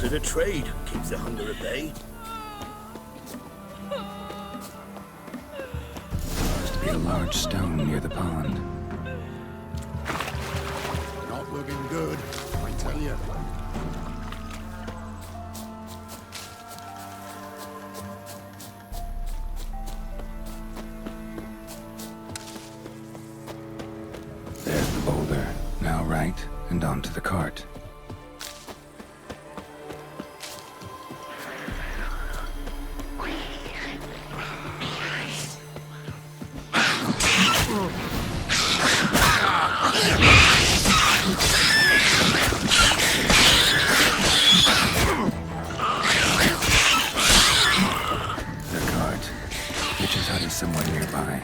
Bit of trade keeps the hunger at bay. Must be a large stone near the pond. Not looking good, I tell you. There's the boulder. Now right, and onto the cart. Somewhere nearby.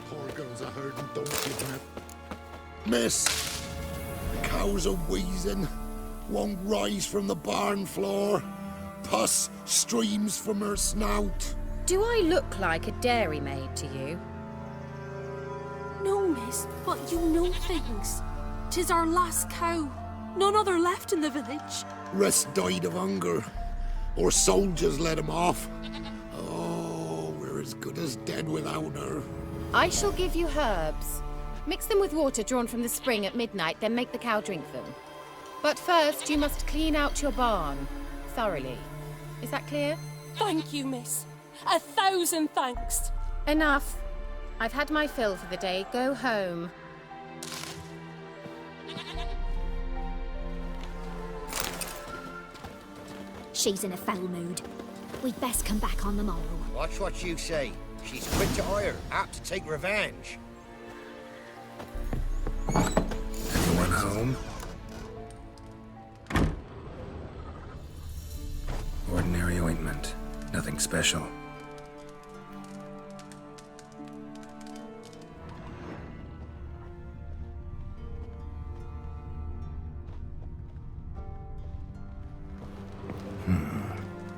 Poor girls are herding donkeys now. Miss, the cows are wheezing, won't rise from the barn floor. Pus streams from her snout. Do I look like a dairymaid to you? No, miss, but you know things. 'Tis our last cow. None other left in the village. Rest died of hunger, or soldiers let him off. Oh, we're as good as dead without her. I shall give you herbs. Mix them with water drawn from the spring at midnight, then make the cow drink them. But first, you must clean out your barn thoroughly. Is that clear? Thank you, miss. 1,000 thanks. Enough. I've had my fill for the day. Go home. She's in a foul mood. We'd best come back on the morrow. Watch what you say. She's quick to ire, apt to take revenge. Anyone home? Ordinary ointment. Nothing special.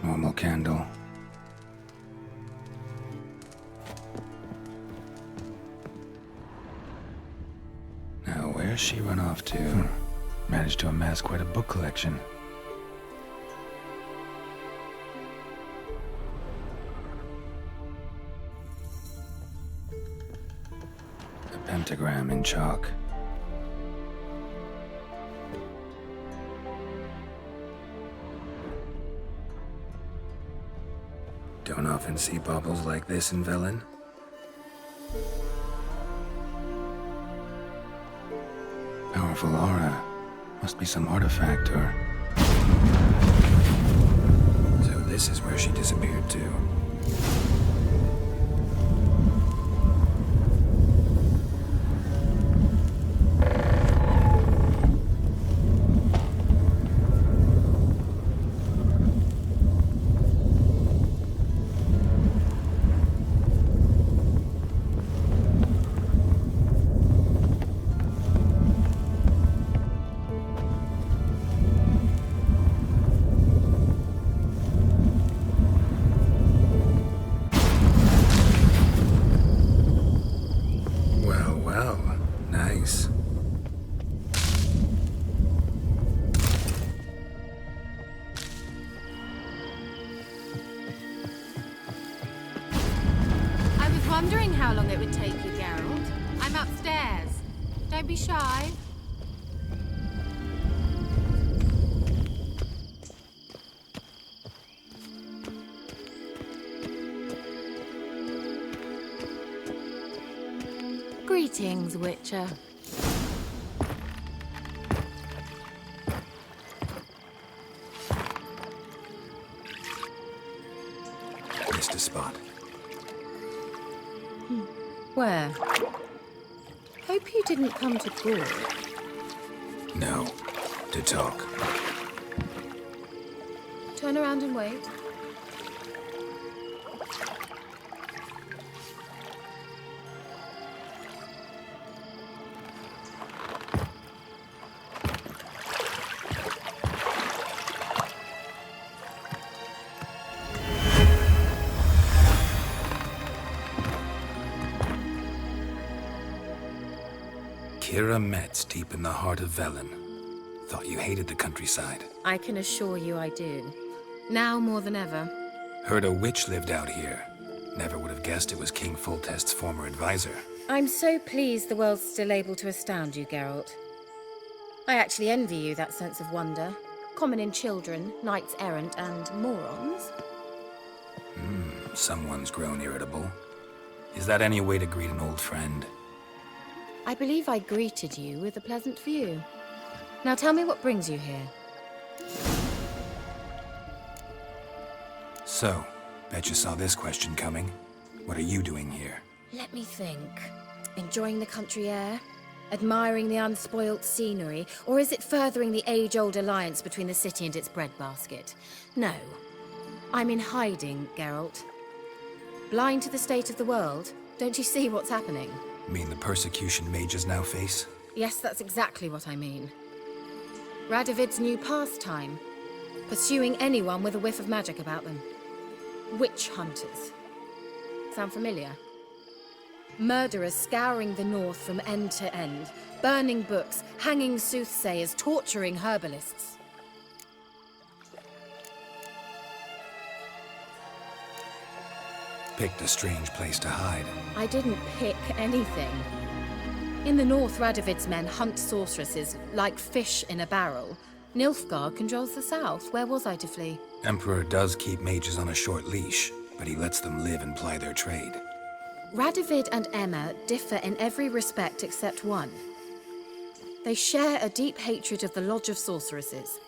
Normal candle. Now, where's she run off to? Managed to amass quite a book collection. A pentagram in chalk. Don't often see baubles like this in Velen. Powerful aura. Must be some artifact or... So this is where she disappeared to. Nice. I was wondering how long it would take you, Geralt. I'm upstairs. Don't be shy. Greetings, Witcher. Missed a spot. Where? Hope you didn't come to Gwent. No. To talk. Turn around and wait. Kira Metz, deep in the heart of Velen. Thought you hated the countryside. I can assure you I do. Now more than ever. Heard a witch lived out here. Never would have guessed it was King Foltest's former advisor. I'm so pleased the world's still able to astound you, Geralt. I actually envy you that sense of wonder. Common in children, knights errant, and morons. Someone's grown irritable. Is that any way to greet an old friend? I believe I greeted you with a pleasant view. Now tell me what brings you here. So, bet you saw this question coming. What are you doing here? Let me think. Enjoying the country air? Admiring the unspoilt scenery? Or is it furthering the age-old alliance between the city and its breadbasket? No. I'm in hiding, Geralt. Blind to the state of the world? Don't you see what's happening? Mean the persecution mages now face? Yes, that's exactly what I mean. Radovid's new pastime. Pursuing anyone with a whiff of magic about them. Witch hunters. Sound familiar? Murderers scouring the north from end to end, burning books, hanging soothsayers, torturing herbalists. Picked a strange place to hide. I didn't pick anything. In the north, Radovid's men hunt sorceresses like fish in a barrel. Nilfgaard controls the south. Where was I to flee? Emperor does keep mages on a short leash, but he lets them live and ply their trade. Radovid and Emma differ in every respect except one. They share a deep hatred of the Lodge of Sorceresses.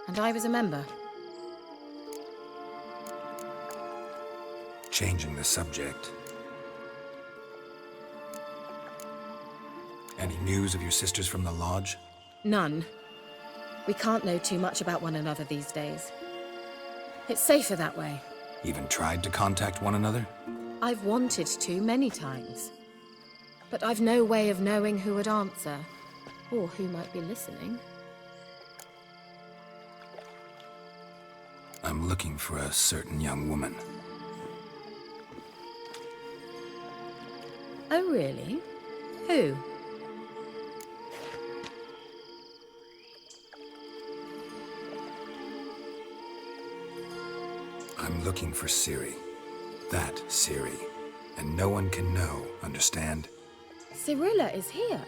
And I was a member. Changing the subject. Any news of your sisters from the lodge? None. We can't know too much about one another these days. It's safer that way. Even tried to contact one another? I've wanted to many times. But I've no way of knowing who would answer, or who might be listening. I'm looking for a certain young woman. Oh, really? Who? I'm looking for Ciri. That Ciri. And no one can know, understand? Cirilla is here.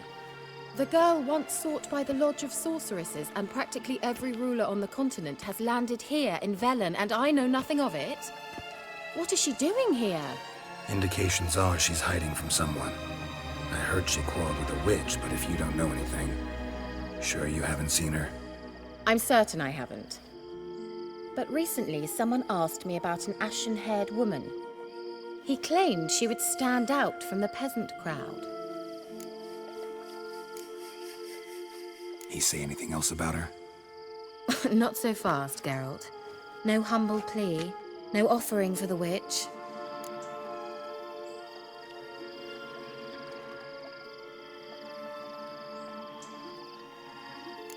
The girl once sought by the Lodge of Sorceresses, and practically every ruler on the continent has landed here in Velen, and I know nothing of it. What is she doing here? Indications are she's hiding from someone. I heard she quarreled with a witch, but if you don't know anything, sure you haven't seen her? I'm certain I haven't. But recently, someone asked me about an ashen-haired woman. He claimed she would stand out from the peasant crowd. He say anything else about her? Not so fast, Geralt. No humble plea, no offering for the witch.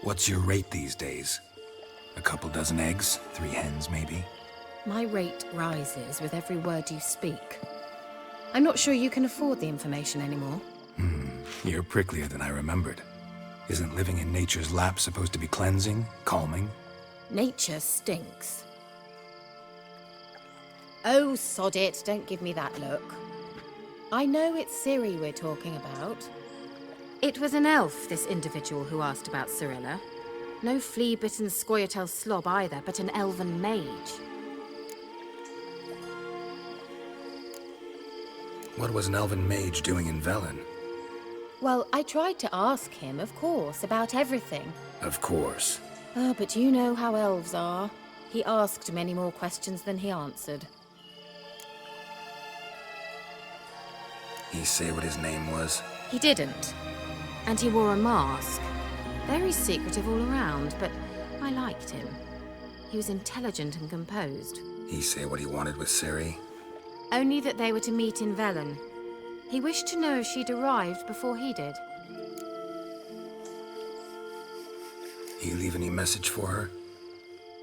What's your rate these days? A couple dozen eggs? 3 hens, maybe? My rate rises with every word you speak. I'm not sure you can afford the information anymore. You're pricklier than I remembered. Isn't living in nature's lap supposed to be cleansing, calming? Nature stinks. Oh, sod it, don't give me that look. I know it's Ciri we're talking about. It was an elf, this individual who asked about Cirilla. No flea-bitten Scoia'tael slob either, but an elven mage. What was an elven mage doing in Velen? Well, I tried to ask him, of course, about everything. Of course. Oh, but you know how elves are. He asked many more questions than he answered. He say what his name was? He didn't. And he wore a mask. Very secretive all around, but I liked him. He was intelligent and composed. He say what he wanted with Ciri? Only that they were to meet in Velen. He wished to know if she'd arrived before he did. He leave any message for her?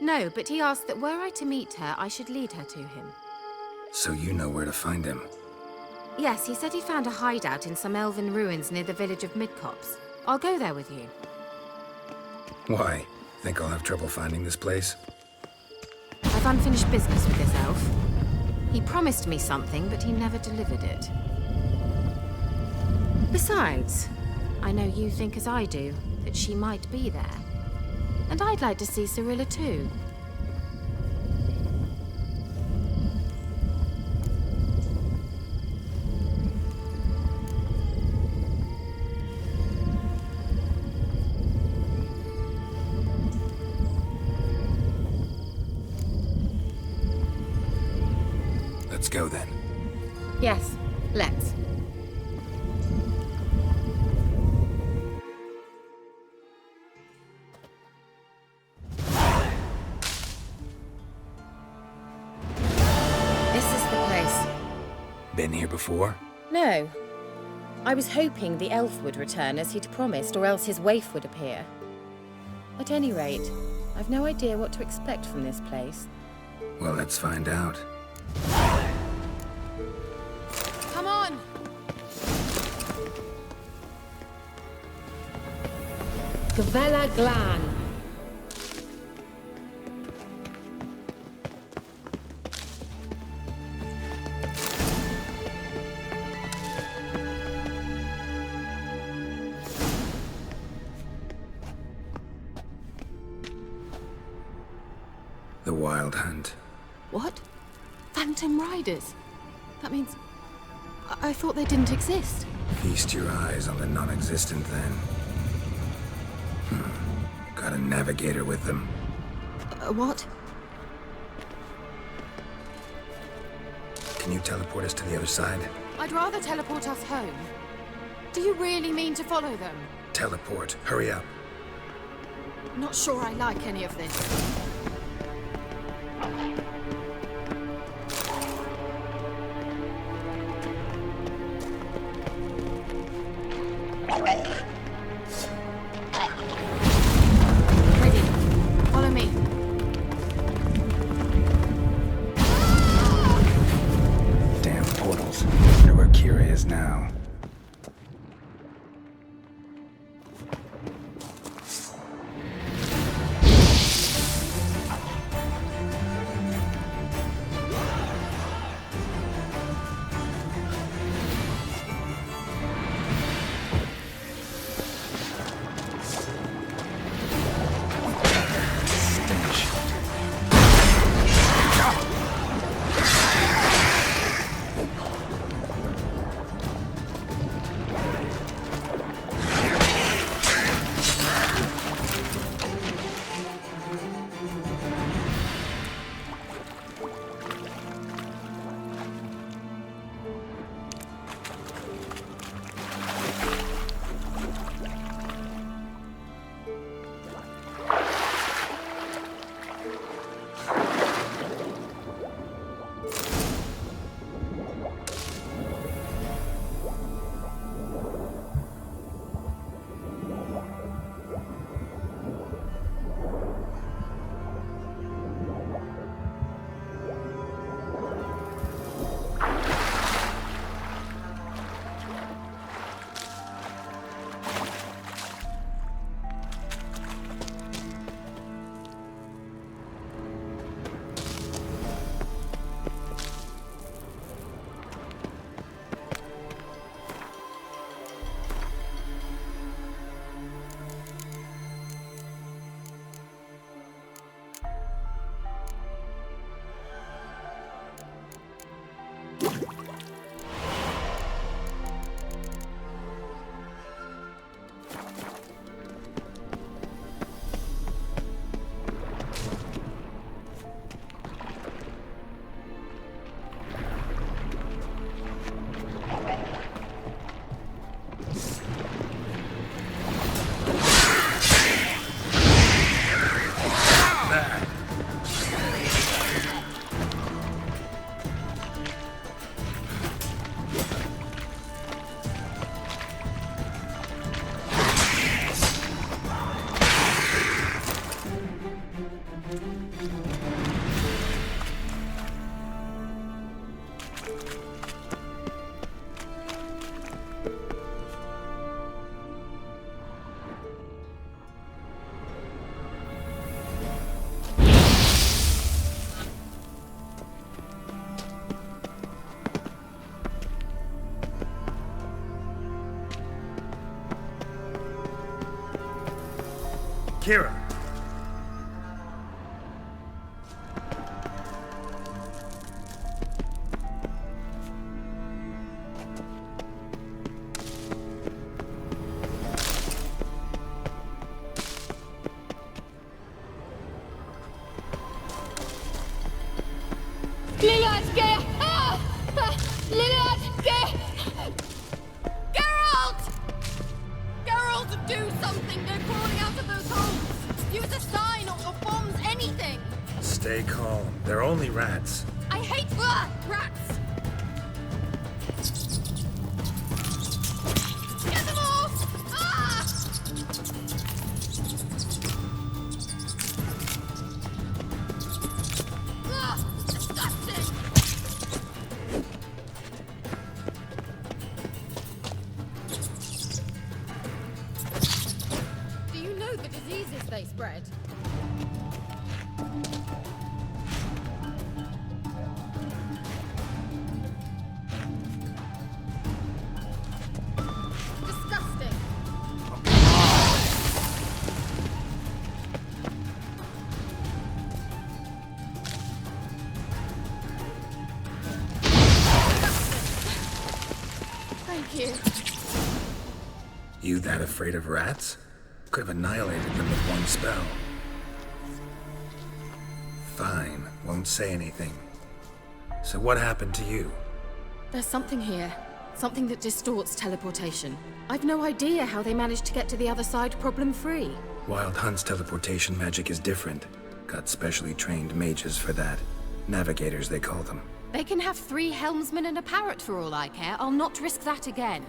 No, but he asked that were I to meet her, I should lead her to him. So you know where to find him? Yes, he said he found a hideout in some elven ruins near the village of Midcopse. I'll go there with you. Why? Think I'll have trouble finding this place? I've unfinished business with this elf. He promised me something, but he never delivered it. Besides, I know you think as I do, that she might be there. And I'd like to see Cyrilla too. Let's go then. Yes, let's. This is the place. Been here before? No. I was hoping the elf would return as he'd promised, or else his waif would appear. At any rate, I've no idea what to expect from this place. Well, let's find out. Come on! Gavella Glan. The Wild Hunt. What? Phantom Riders? That means... I thought they didn't exist. Feast your eyes on the non-existent then. Got a navigator with them. What? Can you teleport us to the other side? I'd rather teleport us home. Do you really mean to follow them? Teleport. Hurry up. Not sure I like any of this. Ready. Follow me. Damn portals. Wonder where Kira is now. Kira! Geralt, do something! They're crawling out of those holes! Use a sign or bombs, anything! Stay calm. They're only rats. I hate rats! Get them off! Ah! Ah, disgusting! Do you know the diseases they spread? Disgusting! Thank you. You that afraid of rats? Could have annihilated them with one spell. Fine, won't say anything. So what happened to you? There's something here. Something that distorts teleportation. I've no idea how they managed to get to the other side problem-free. Wild Hunt's teleportation magic is different. Got specially trained mages for that. Navigators, they call them. They can have 3 helmsmen and a parrot for all I care. I'll not risk that again.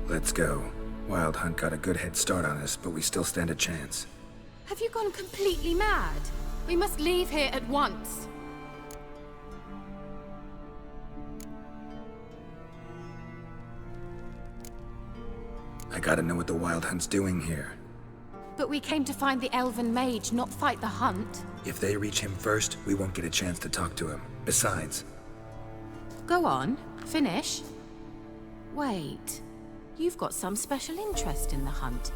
Let's go. Wild Hunt got a good head start on us, but we still stand a chance. Have you gone completely mad? We must leave here at once. I gotta know what the Wild Hunt's doing here. But we came to find the Elven Mage, not fight the hunt. If they reach him first, we won't get a chance to talk to him. Besides... Go on, finish. Wait, you've got some special interest in the hunt.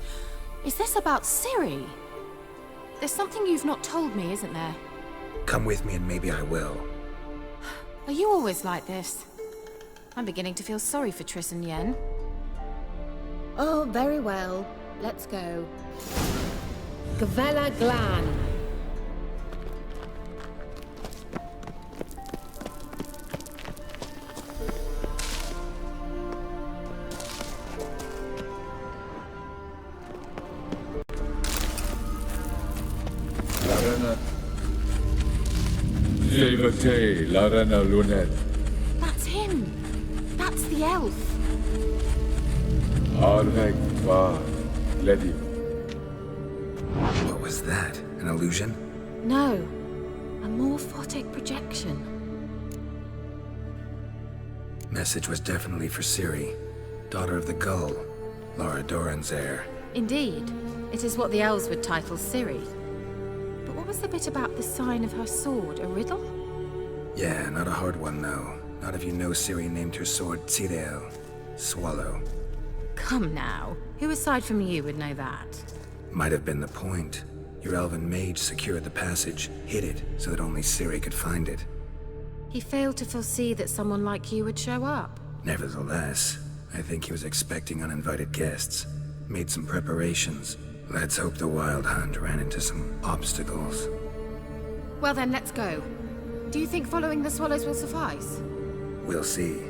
Is this about Ciri? There's something you've not told me, isn't there? Come with me and maybe I will. Are you always like this? I'm beginning to feel sorry for Triss and Yen. Oh, very well. Let's go. Gavella Glan. Larana Lunet. That's him. That's the elf. Arvek Va Ledi. What was that? An illusion? No, a morphotic projection. Message was definitely for Ciri, daughter of the Gull, Lara Doran's heir. Indeed, it is what the elves would title Ciri. But what was the bit about the sign of her sword? A riddle? Yeah, not a hard one though. Not if you know Ciri named her sword Tzidel, Swallow. Come now, who aside from you would know that? Might have been the point. Your elven mage secured the passage, hid it, so that only Ciri could find it. He failed to foresee that someone like you would show up. Nevertheless, I think he was expecting uninvited guests. Made some preparations. Let's hope the Wild Hunt ran into some obstacles. Well then, let's go. Do you think following the swallows will suffice? We'll see.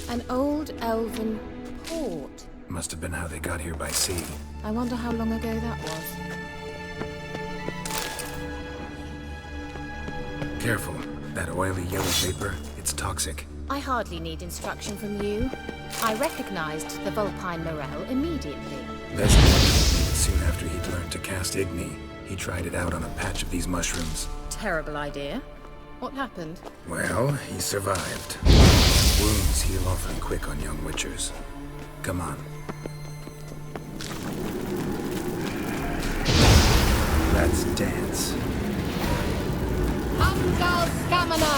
An old elven port. Must have been how they got here by sea. I wonder how long ago that was. Careful. That oily yellow vapor, it's toxic. I hardly need instruction from you. I recognized the Vulpine Morel immediately. Vesper needed soon after he'd learned to cast Igni. He tried it out on a patch of these mushrooms. Terrible idea. What happened? Well, he survived. Wounds heal awfully quick on young witchers. Come on. Let's dance. Amgal Stamina!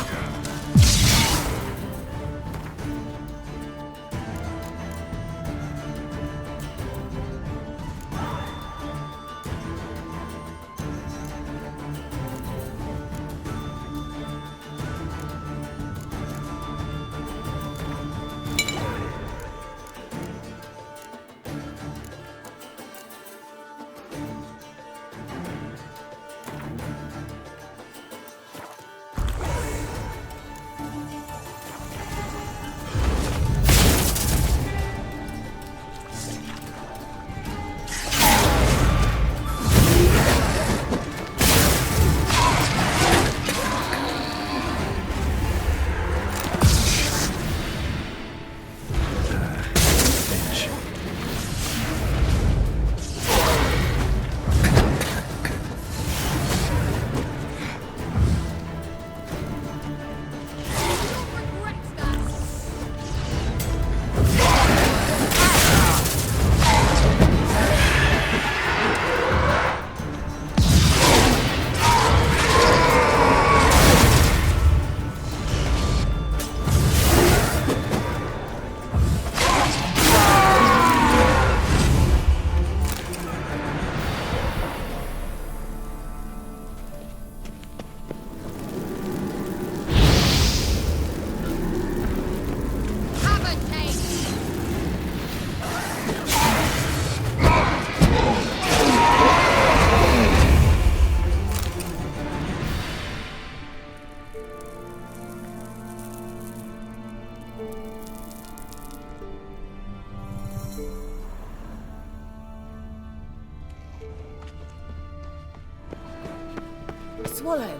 Swallow.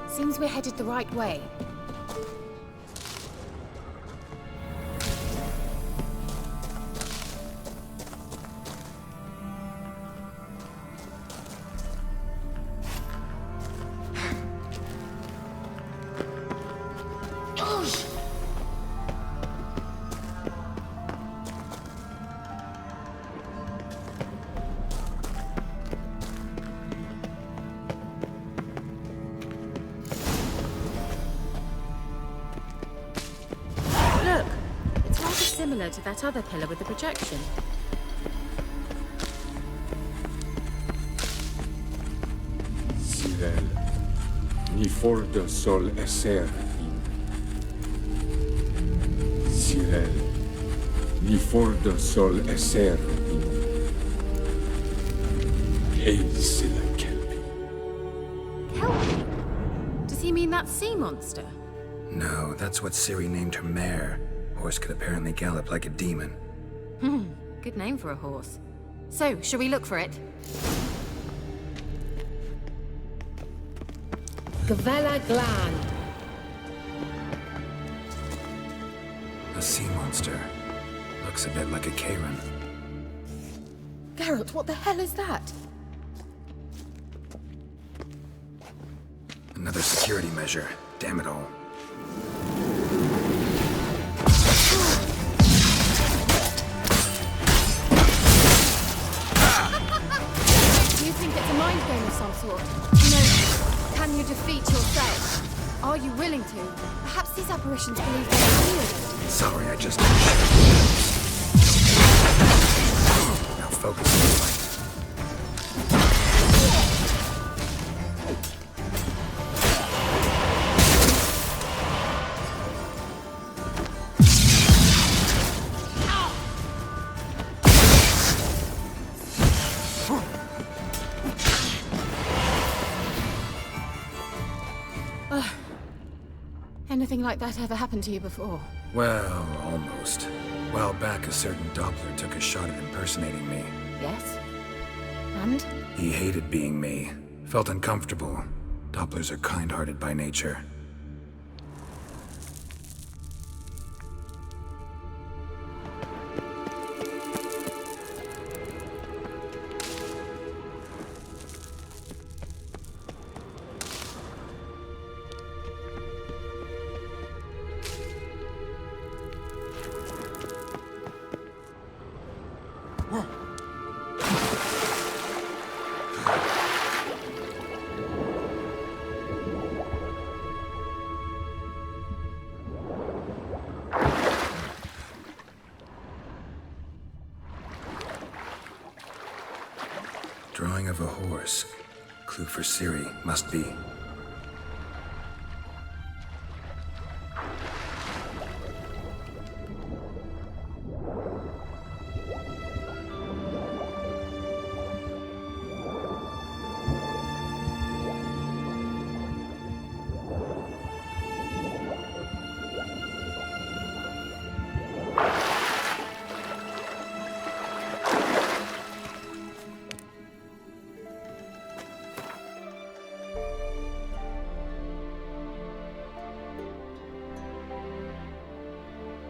Seems we're headed the right way. Similar to that other pillar with the projection. Sirel, ni fordo sol esser in. Sirel, ni fordo sol esser in. Eisila kelpi. Kelpie? Does he mean that sea monster? No, that's what Ciri named her mare. Horse could apparently gallop like a demon. Good name for a horse. So, shall we look for it? Gavella Glan. A sea monster. Looks a bit like a Karen. Geralt, what the hell is that? Another security measure. Damn it all. Mind game of some sort. Can you defeat yourself? Are you willing to? Perhaps these apparitions believe they are real. Sorry, I just... Now focus on the fight. Anything like that ever happened to you before? Well, almost. A while back, a certain Doppler took a shot at impersonating me. Yes? And? He hated being me. Felt uncomfortable. Dopplers are kind-hearted by nature. Drawing of a horse. Clue for Ciri, must be.